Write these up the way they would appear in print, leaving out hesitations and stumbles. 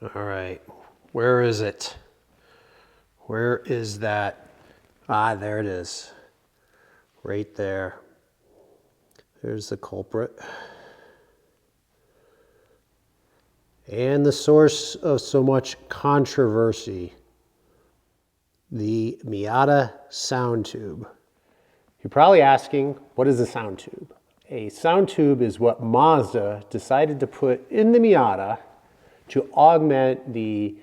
All right, where is it? Where is that? Ah, there it is. Right there. There's the culprit. And the source of so much controversy, the Miata sound tube. You're probably asking, what is a sound tube? A sound tube is what Mazda decided to put in the Miata to augment the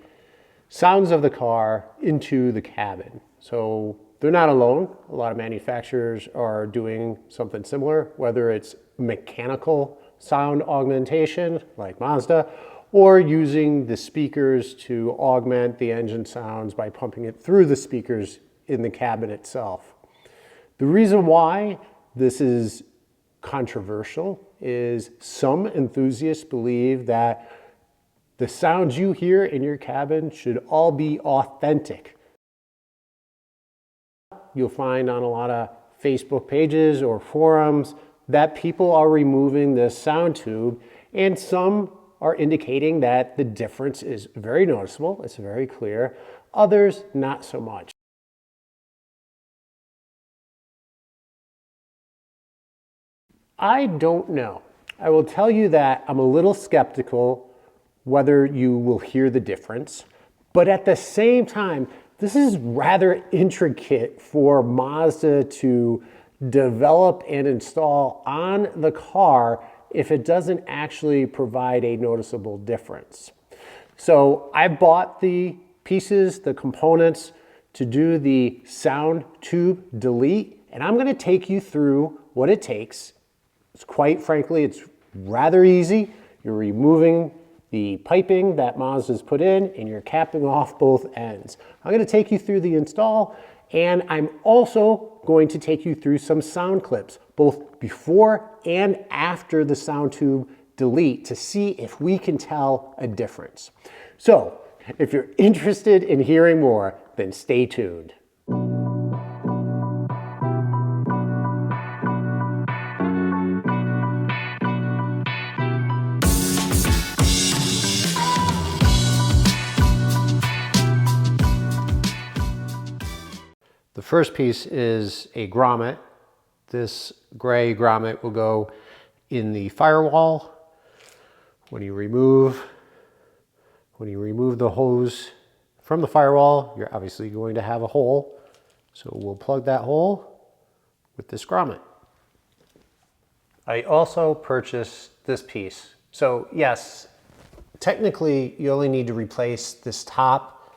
sounds of the car into the cabin. So they're not alone. A lot of manufacturers are doing something similar, whether it's mechanical sound augmentation like Mazda, or using the speakers to augment the engine sounds by pumping it through the speakers in the cabin itself. The reason why this is controversial is some enthusiasts believe that the sounds you hear in your cabin should all be authentic. You'll find on a lot of Facebook pages or forums that people are removing this sound tube, and some are indicating that the difference is very noticeable, it's very clear. Others, not so much. I don't know. I will tell you that I'm a little skeptical whether you will hear the difference, but at the same time, this is rather intricate for Mazda to develop and install on the car if it doesn't actually provide a noticeable difference. So I bought the pieces, the components to do the sound tube delete, and I'm going to take you through what it takes. It's quite frankly, it's rather easy. You're removing the piping that Mazda's put in and you're capping off both ends. I'm going to take you through the install, and I'm also going to take you through some sound clips, both before and after the sound tube delete, to see if we can tell a difference. So if you're interested in hearing more, then stay tuned. The first piece is a grommet. This gray grommet will go in the firewall. When you remove the hose from the firewall, you're obviously going to have a hole. So we'll plug that hole with this grommet. I also purchased this piece. So yes, technically you only need to replace this top,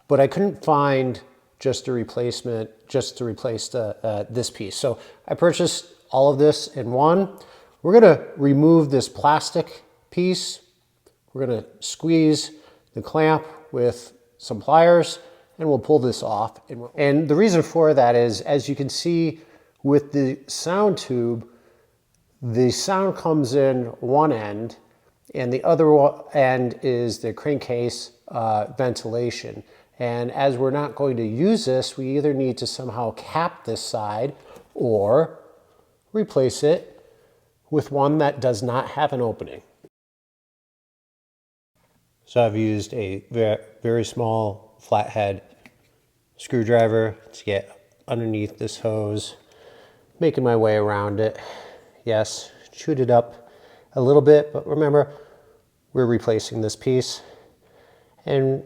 but I couldn't find just a replacement, just to replace this piece. So I purchased all of this in one. We're gonna remove this plastic piece. We're gonna squeeze the clamp with some pliers and we'll pull this off. And the reason for that is, as you can see with the sound tube, the sound comes in one end and the other end is the crankcase ventilation. And as we're not going to use this, we either need to somehow cap this side or replace it with one that does not have an opening. So I've used a very small flathead screwdriver to get underneath this hose, making my way around it. Yes, chewed it up a little bit, but remember, we're replacing this piece. And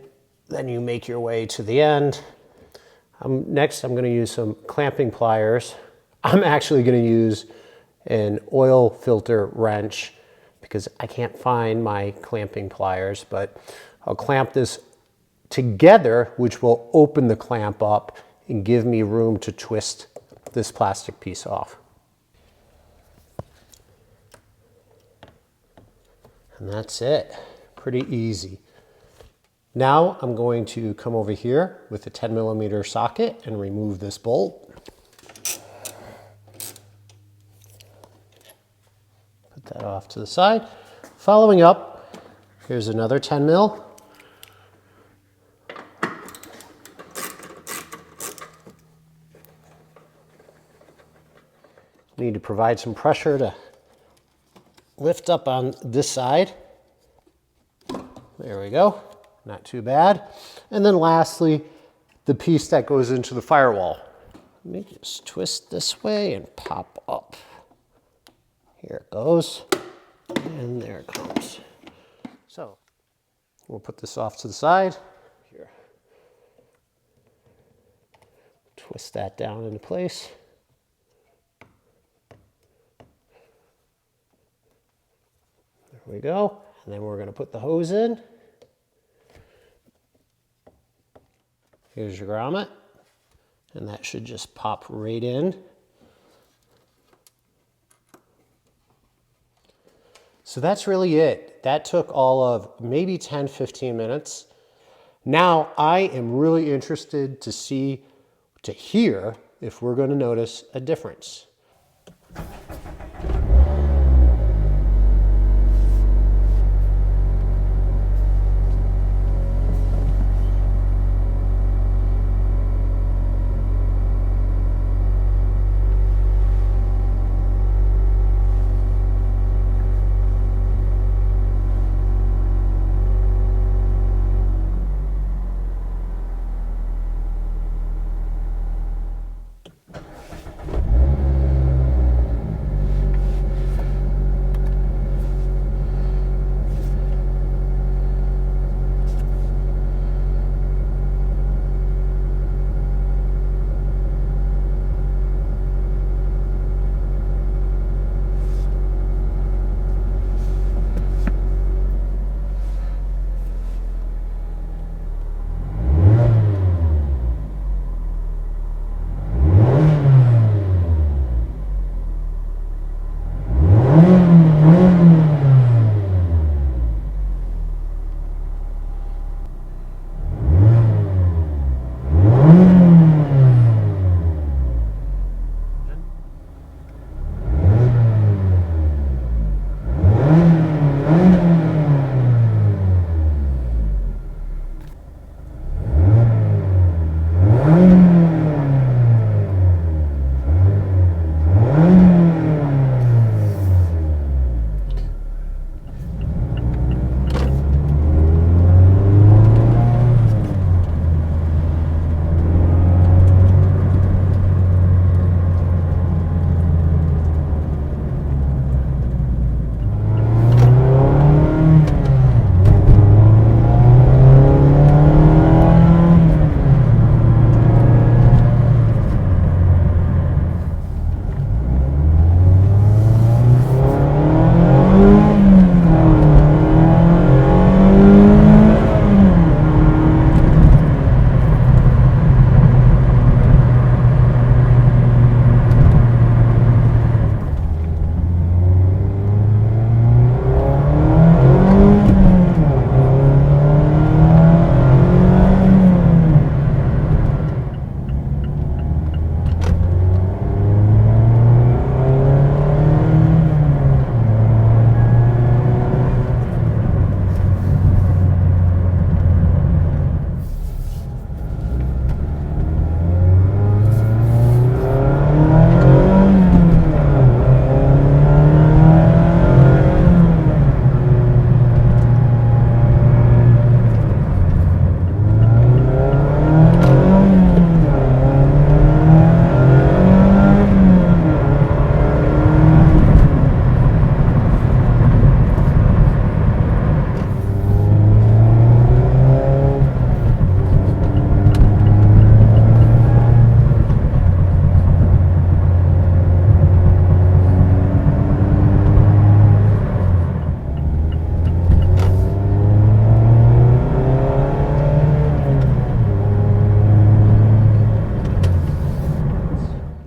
then you make your way to the end. Next, I'm going to use some clamping pliers. I'm actually going to use an oil filter wrench because I can't find my clamping pliers, but I'll clamp this together, which will open the clamp up and give me room to twist this plastic piece off. And that's it. Pretty easy. Now I'm going to come over here with a 10mm socket and remove this bolt. Put that off to the side. Following up, here's another 10mm. Need to provide some pressure to lift up on this side. There we go. Not too bad. And then lastly, the piece that goes into the firewall. Let me just twist this way and pop up. Here it goes. And there it comes. So we'll put this off to the side. Here. Twist that down into place. There we go. And then we're going to put the hose in. Here's your grommet. And that should just pop right in. So that's really it. That took all of maybe 10, 15 minutes. Now I am really interested to hear if we're going to notice a difference.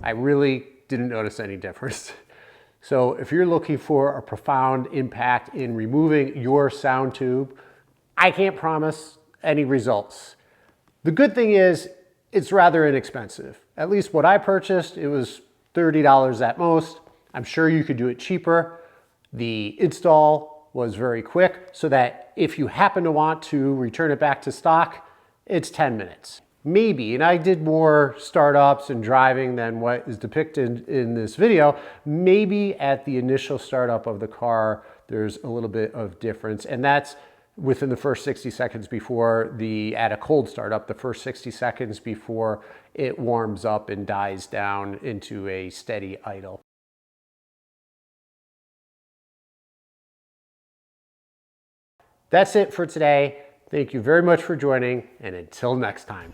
I really didn't notice any difference. So if you're looking for a profound impact in removing your sound tube, I can't promise any results. The good thing is it's rather inexpensive. At least what I purchased, it was $30 at most. I'm sure you could do it cheaper. The install was very quick so that if you happen to want to return it back to stock, it's 10 minutes. Maybe, and I did more startups and driving than what is depicted in this video, maybe at the initial startup of the car, there's a little bit of difference. And that's within the first 60 seconds before at a cold startup, the first 60 seconds before it warms up and dies down into a steady idle. That's it for today. Thank you very much for joining, and until next time.